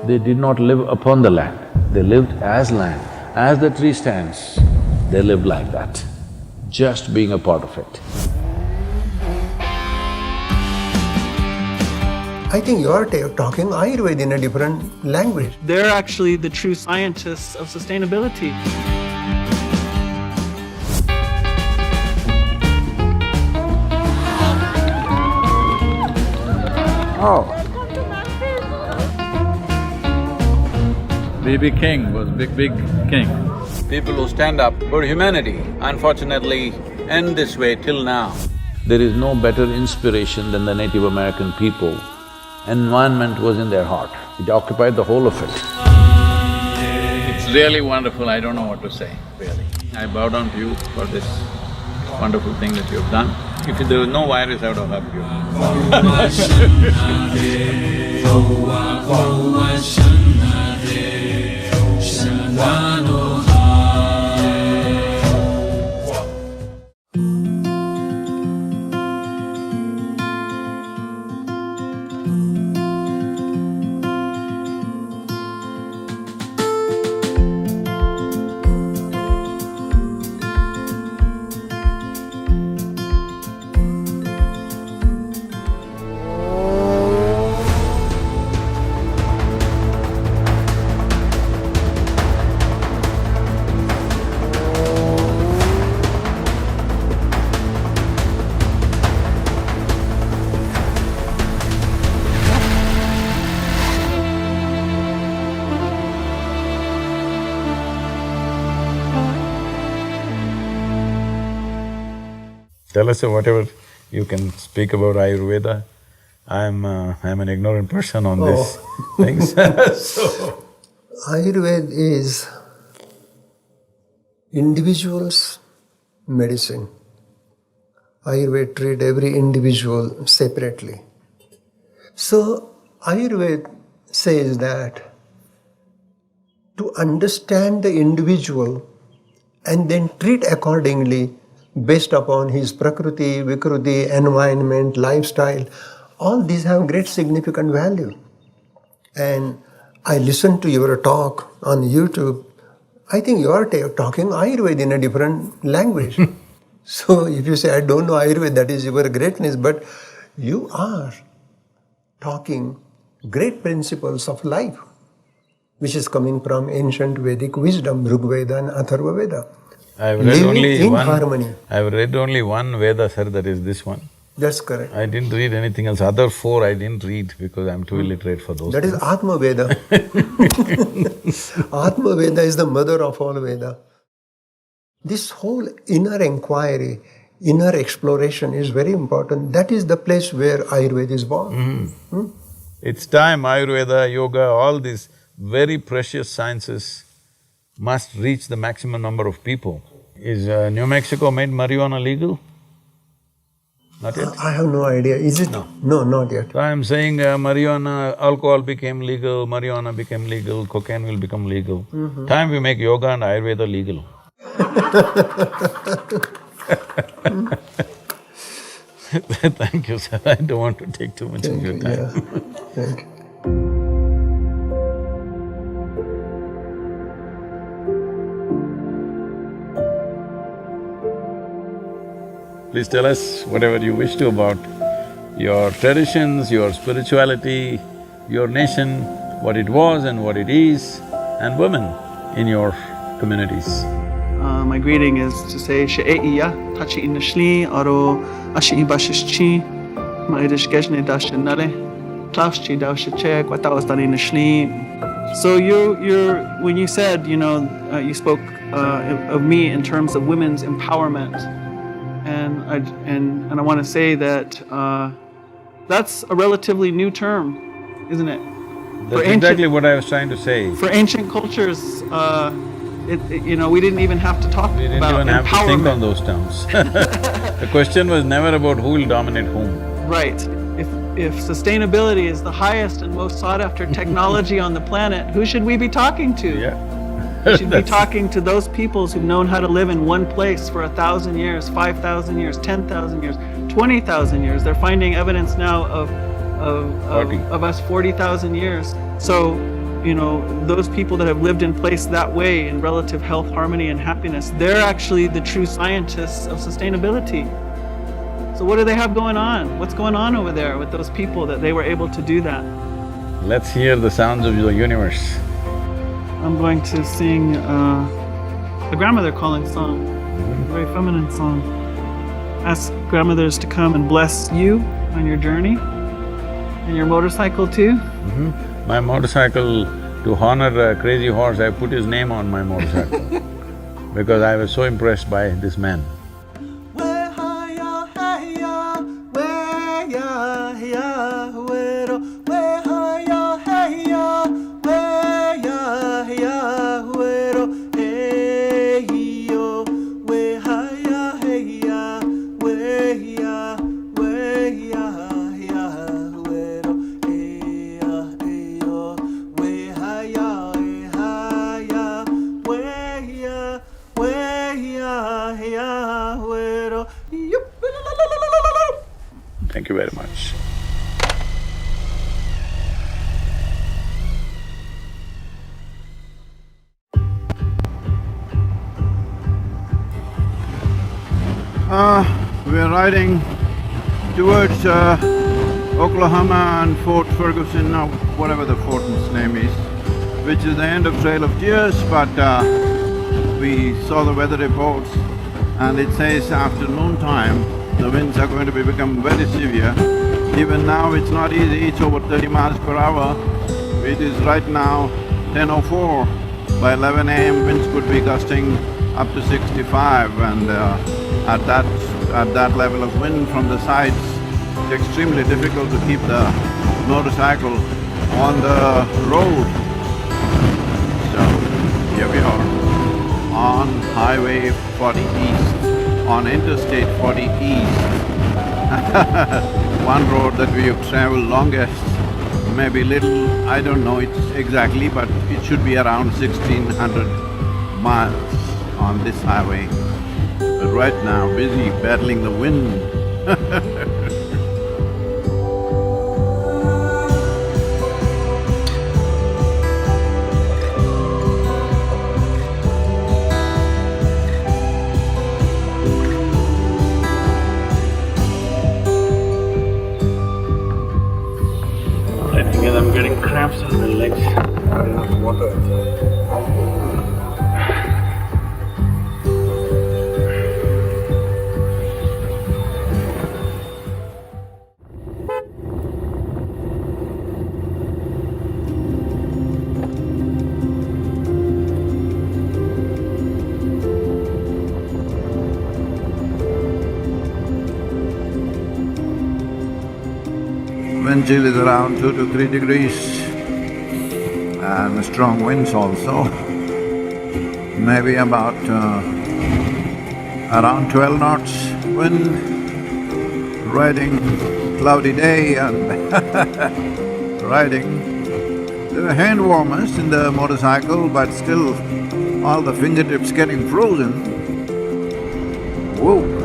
They did not live upon the land, they lived as land. As the tree stands, they lived like that, just being a part of it. I think you are talking Ayurveda in a different language. They're actually the true scientists of sustainability. Oh. BB King was big king. People who stand up for humanity, unfortunately, end this way till now. There is no better inspiration than the Native American people. Environment was in their heart, it occupied the whole of it. It's really wonderful, I don't know what to say, really. I bow down to you for this wonderful thing that you've done. If there was no virus, I would have helped you. Tell us whatever you can speak about Ayurveda. I'm an ignorant person on these things. So… Ayurveda is individual's medicine. Ayurveda treats every individual separately. So Ayurveda says that to understand the individual and then treat accordingly based upon his prakriti, vikruti, environment, lifestyle, all these have great significant value. And I listened to your talk on YouTube. I think you are talking Ayurveda in a different language. So if you say, I don't know Ayurveda, that is your greatness, but you are talking great principles of life, which is coming from ancient Vedic wisdom, Rig Veda and Atharva Veda. I've read only in one… harmony. I've read only one Veda, sir, that is this one. That's correct. I didn't read anything else. Other four I didn't read because I'm too illiterate for those That things. is Atma Veda. Atma Veda is the mother of all Veda. This whole inner inquiry, inner exploration is very important. That is the place where Ayurveda is born. It's time Ayurveda, yoga, all these very precious sciences must reach the maximum number of people. Is New Mexico made marijuana legal? Not yet? I have no idea. Is it? No. No, not yet. So I'm saying marijuana, alcohol became legal, marijuana became legal, cocaine will become legal. Time we make yoga and Ayurveda legal. Thank you, sir. I don't want to take too much of your time. Yeah. Thank you. Please tell us whatever you wish to about your traditions, your spirituality, your nation, what it was and what it is, and women in your communities. My greeting is to say She'e'iya, Tachi Inashli, Aro Ashi Ibashishchi, Ma'idish Geshne Dashanare, Tafchi Dawshache, Kwatawastani Nashli. So when you said, you spoke of me in terms of women's empowerment. And I want to say that that's a relatively new term, isn't it? That's exactly what I was trying to say. For ancient cultures, we didn't even have to talk about empowerment. We didn't even have to think on those terms. The question was never about who will dominate whom. Right. If sustainability is the highest and most sought after technology on the planet, who should we be talking to? Yeah. We should be talking to those peoples who've known how to live in one place for 1,000 years, 5,000 years, 10,000 years, 20,000 years. They're finding evidence now of us 40,000 years. So those people that have lived in place that way in relative health, harmony, and happiness, they're actually the true scientists of sustainability. So what do they have going on? What's going on over there with those people that they were able to do that? Let's hear the sounds of the universe. I'm going to sing a grandmother calling song, a very feminine song. Ask grandmothers to come and bless you on your journey, and your motorcycle too. My motorcycle, to honor a crazy horse, I put his name on my motorcycle because I was so impressed by this man. Thank you very much. We're riding towards Oklahoma and Fort Ferguson, or whatever the fort's name is, which is the end of Trail of Tears, but we saw the weather reports and it says afternoon time the winds are going to become very severe. Even now it's not easy, it's over 30 miles per hour. It is right now 10:04. By 11 a.m. winds could be gusting up to 65, and at that level of wind from the sides, it's extremely difficult to keep the motorcycle on the road. So here we are on Highway 40 East, on Interstate 40 East. One road that we have traveled longest, maybe little, I don't know it exactly, but it should be around 1600 miles on this highway. But right now, busy battling the wind. I think I'm getting cramps in my legs. Not enough water. Wind chill is around 2 to 3 degrees and strong winds also, maybe about around 12 knots wind, riding cloudy day and riding. There are hand warmers in the motorcycle, but still all the fingertips getting frozen. Whoa!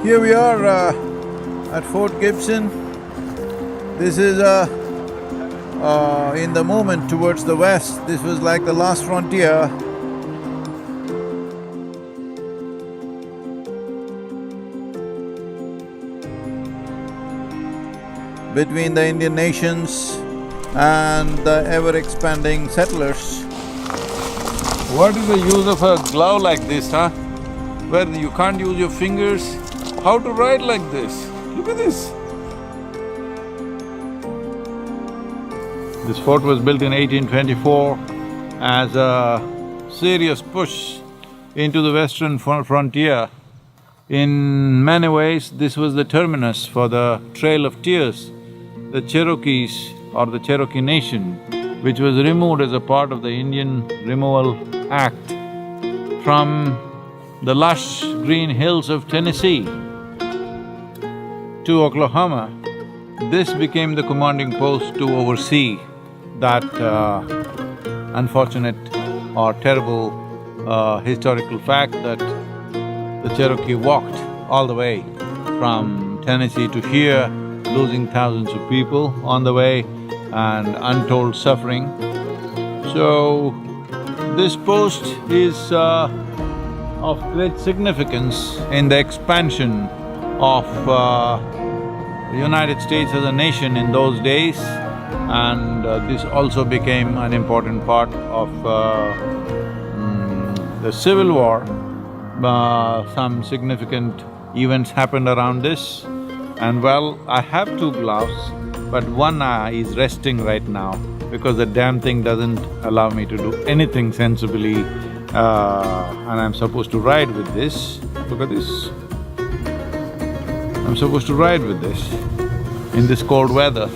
Here we are at Fort Gibson. This is in the movement towards the west. This was like the last frontier. Between the Indian nations and the ever-expanding settlers. What is the use of a glove like this, huh? Where you can't use your fingers? How to ride like this? Look at this. This fort was built in 1824 as a serious push into the western frontier. In many ways, this was the terminus for the Trail of Tears. The Cherokees or the Cherokee Nation, which was removed as a part of the Indian Removal Act from the lush green hills of Tennessee to Oklahoma, this became the commanding post to oversee that unfortunate or terrible historical fact that the Cherokee walked all the way from Tennessee to here, losing thousands of people on the way and untold suffering. So, this post is of great significance in the expansion of the United States as a nation in those days, and this also became an important part of the Civil War. Some significant events happened around this, and well, I have two gloves, but one eye is resting right now because the damn thing doesn't allow me to do anything sensibly, and I'm supposed to ride with this. Look at this. I'm supposed to ride with this in this cold weather.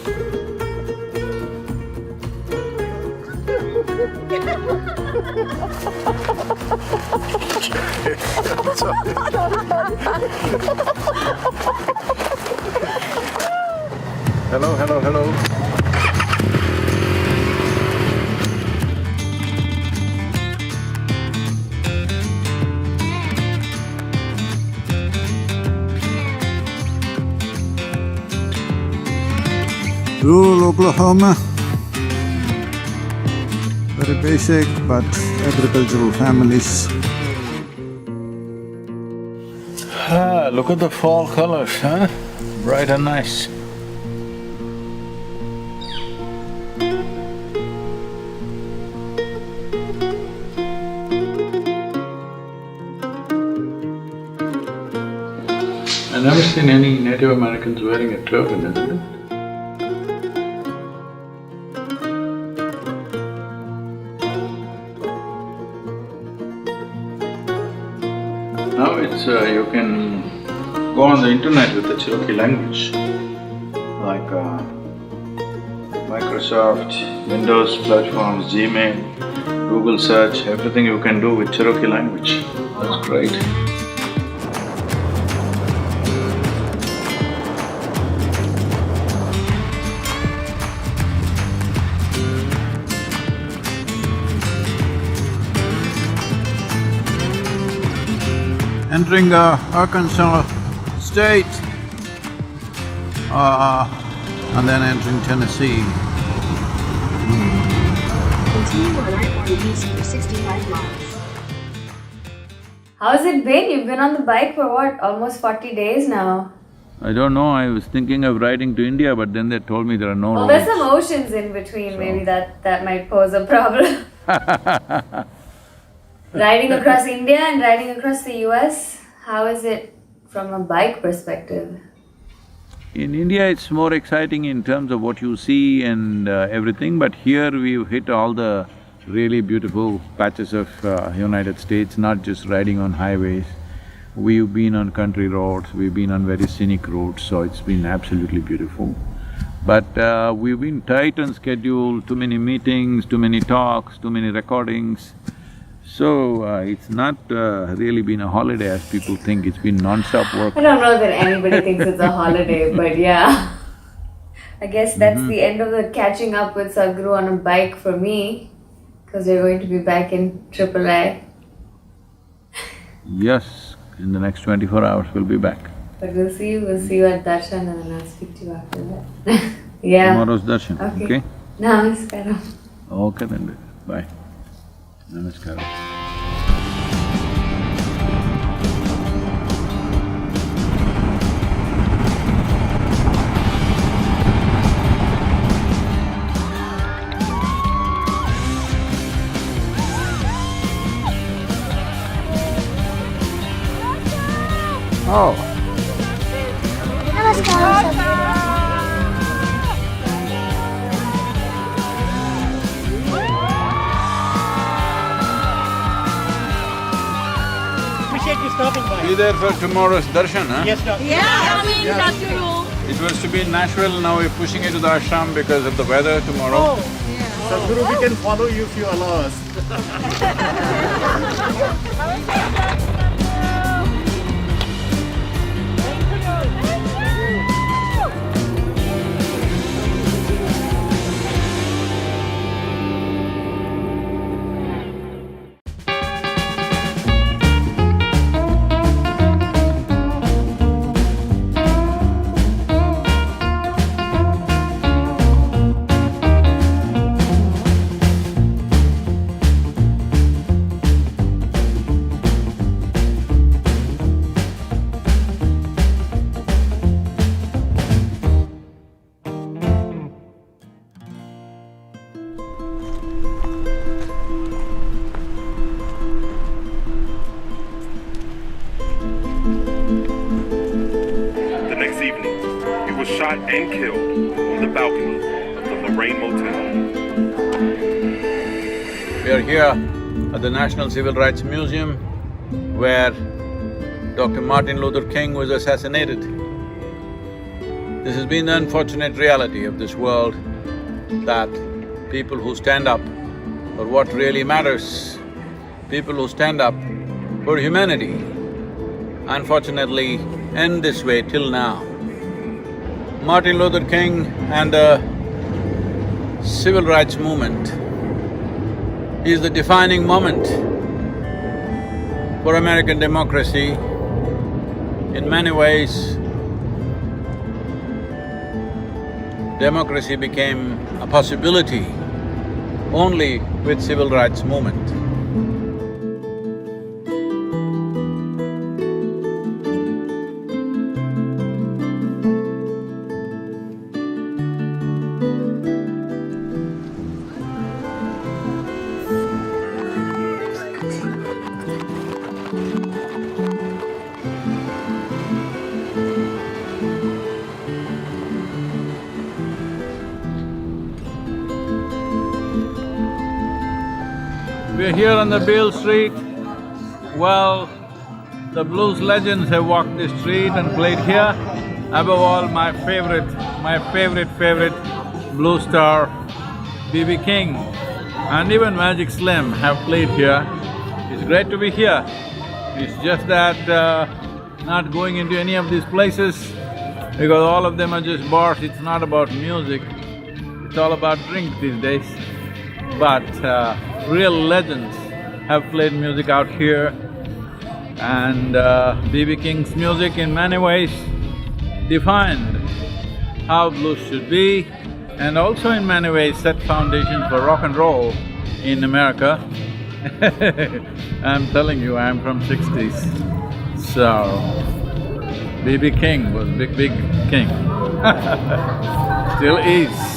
Hello, hello, hello. Rural Oklahoma. Very basic but agricultural families. Ah, look at the fall colors, huh? Bright and nice. I've never seen any Native Americans wearing a turban, isn't it? Now you can go on the internet with the Cherokee language, like Microsoft, Windows platforms, Gmail, Google search, everything you can do with Cherokee language. That's great. Entering Arkansas State, and then entering Tennessee. Continue on I-40 east for 65 miles. How's it been? You've been on the bike for what, almost 40 days now? I don't know, I was thinking of riding to India, but then they told me there are no Well, roads. there's some oceans in between, maybe that might pose a problem. Riding across India and riding across the US, how is it from a bike perspective? In India, it's more exciting in terms of what you see and everything, but here we've hit all the really beautiful patches of United States, not just riding on highways. We've been on country roads, we've been on very scenic routes, so it's been absolutely beautiful. But we've been tight on schedule, too many meetings, too many talks, too many recordings. So, it's not really been a holiday as people think, it's been non-stop work. I don't know that anybody thinks it's a holiday, but yeah. I guess that's the end of the catching up with Sadhguru on a bike for me, because we're going to be back in AAA. Yes, in the next 24 hours we'll be back. But we'll see you at darshan, and then I'll speak to you after that. Yeah. Tomorrow's darshan, okay? Namaskaram. Okay then, bye. Namaskaram. Oh. Appreciate you stopping by. Be there for tomorrow's darshan, huh? Yes, doctor. It was to be in Nashville, now we're pushing it to the ashram because of the weather tomorrow. Sadhguru, we can follow you if you allow us. shot and killed on the balcony of the Lorraine Motel. We are here at the National Civil Rights Museum where Dr. Martin Luther King was assassinated. This has been the unfortunate reality of this world, that people who stand up for what really matters, people who stand up for humanity, unfortunately end this way till now. Martin Luther King and the civil rights movement is the defining moment for American democracy. In many ways, democracy became a possibility only with civil rights movement. We're here on the Beale Street. Well, the blues legends have walked this street and played here. Above all, my favorite blues star, B.B. King, and even Magic Slim have played here. It's great to be here. It's just that not going into any of these places because all of them are just bars. It's not about music, it's all about drink these days. But real legends have played music out here, and B.B. King's music in many ways defined how blues should be, and also in many ways set foundation for rock and roll in America. I'm telling you, I'm from '60s, so B.B. King was big king. Still is.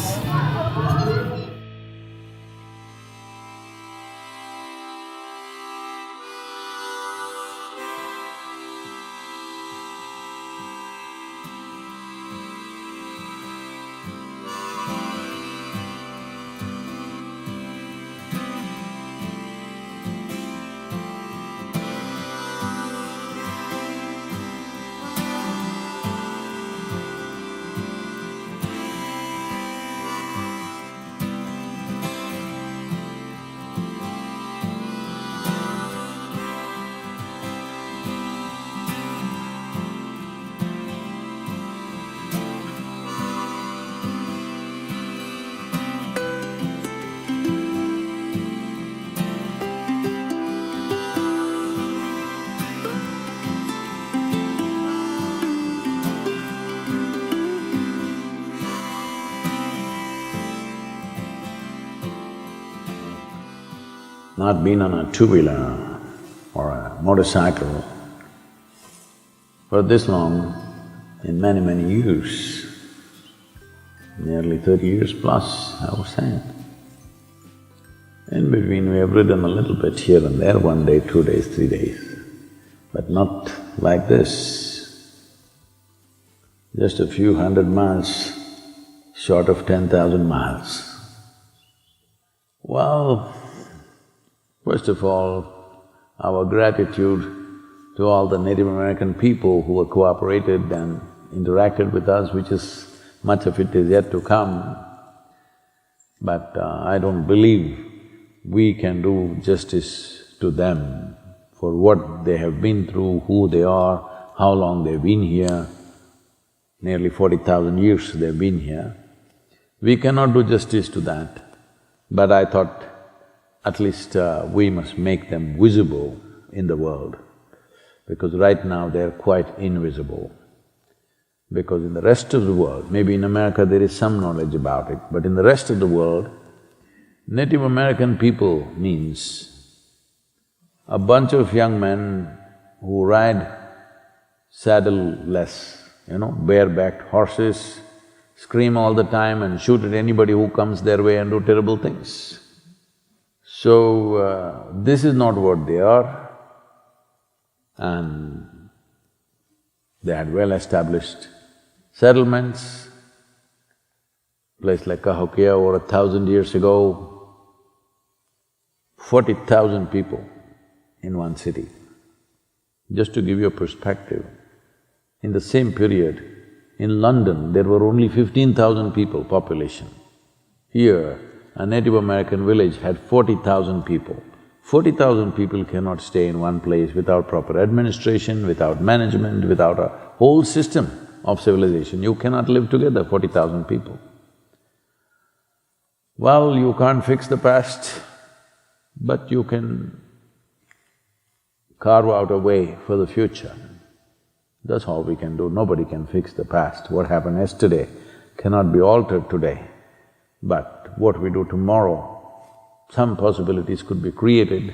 Not been on a two-wheeler or a motorcycle for this long in many years, nearly 30 years plus, I was saying. In between we have ridden a little bit here and there, 1 day, 2 days, 3 days, but not like this. Just a few 100 miles short of 10,000 miles. Well, first of all, our gratitude to all the Native American people who have cooperated and interacted with us, which is… much of it is yet to come. But I don't believe we can do justice to them for what they have been through, who they are, how long they've been here. Nearly 40,000 years they've been here. We cannot do justice to that, but I thought at least we must make them visible in the world, because right now they're quite invisible. Because in the rest of the world, maybe in America there is some knowledge about it, but in the rest of the world, Native American people means a bunch of young men who ride saddle-less, barebacked horses, scream all the time and shoot at anybody who comes their way and do terrible things. So, this is not what they are, and they had well-established settlements, Place like Cahokia over 1,000 years ago, 40,000 people in one city. Just to give you a perspective, in the same period, in London, there were only 15,000 people population. Here, a Native American village had 40,000 people. 40,000 people cannot stay in one place without proper administration, without management, without a whole system of civilization. You cannot live together, 40,000 people. Well, you can't fix the past, but you can carve out a way for the future. That's all we can do. Nobody can fix the past. What happened yesterday cannot be altered today. But what we do tomorrow, some possibilities could be created.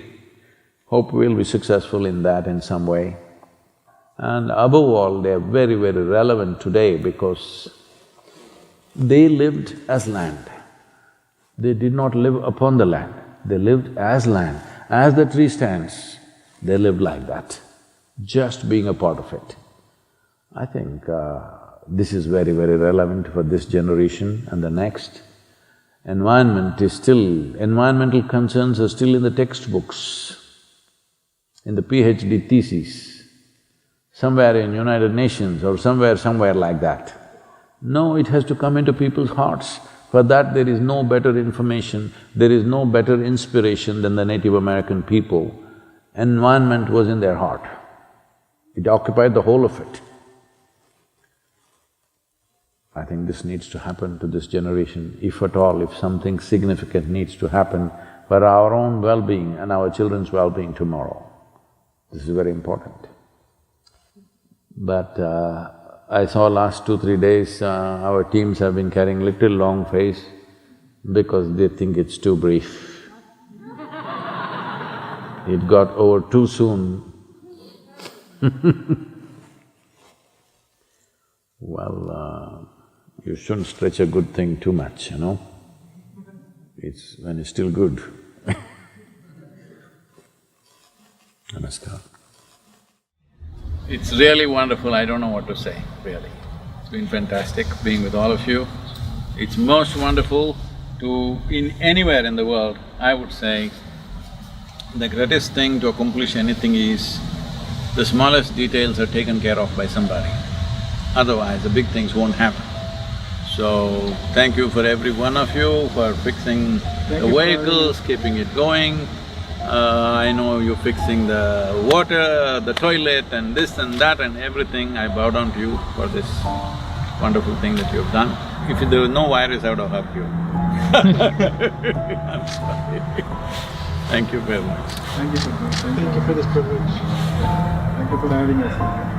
Hope we'll be successful in that in some way. And above all, they are very, very relevant today because they lived as land. They did not live upon the land, they lived as land. As the tree stands, they lived like that, just being a part of it. I think this is very, very relevant for this generation and the next. Environmental concerns are still in the textbooks, in the PhD thesis, somewhere in United Nations or somewhere like that. No, it has to come into people's hearts. For that, there is no better information, there is no better inspiration than the Native American people. Environment was in their heart. It occupied the whole of it. I think this needs to happen to this generation, if at all, if something significant needs to happen for our own well-being and our children's well-being tomorrow. This is very important. But I saw last 2-3 days, our teams have been carrying little long face because they think it's too brief. It got over too soon. Well, you shouldn't stretch a good thing too much, you know. It's when it's still good. Namaskar. It's really wonderful, I don't know what to say, really. It's been fantastic being with all of you. It's most wonderful to… in anywhere in the world, I would say, the greatest thing to accomplish anything is the smallest details are taken care of by somebody. Otherwise, the big things won't happen. So, thank you for every one of you for fixing the vehicles, keeping it going. I know you're fixing the water, the toilet and this and that and everything. I bow down to you for this wonderful thing that you've done. If there was no virus, I would have hugged you. I'm sorry. Thank you very much. Thank you for this privilege. Thank you for having us.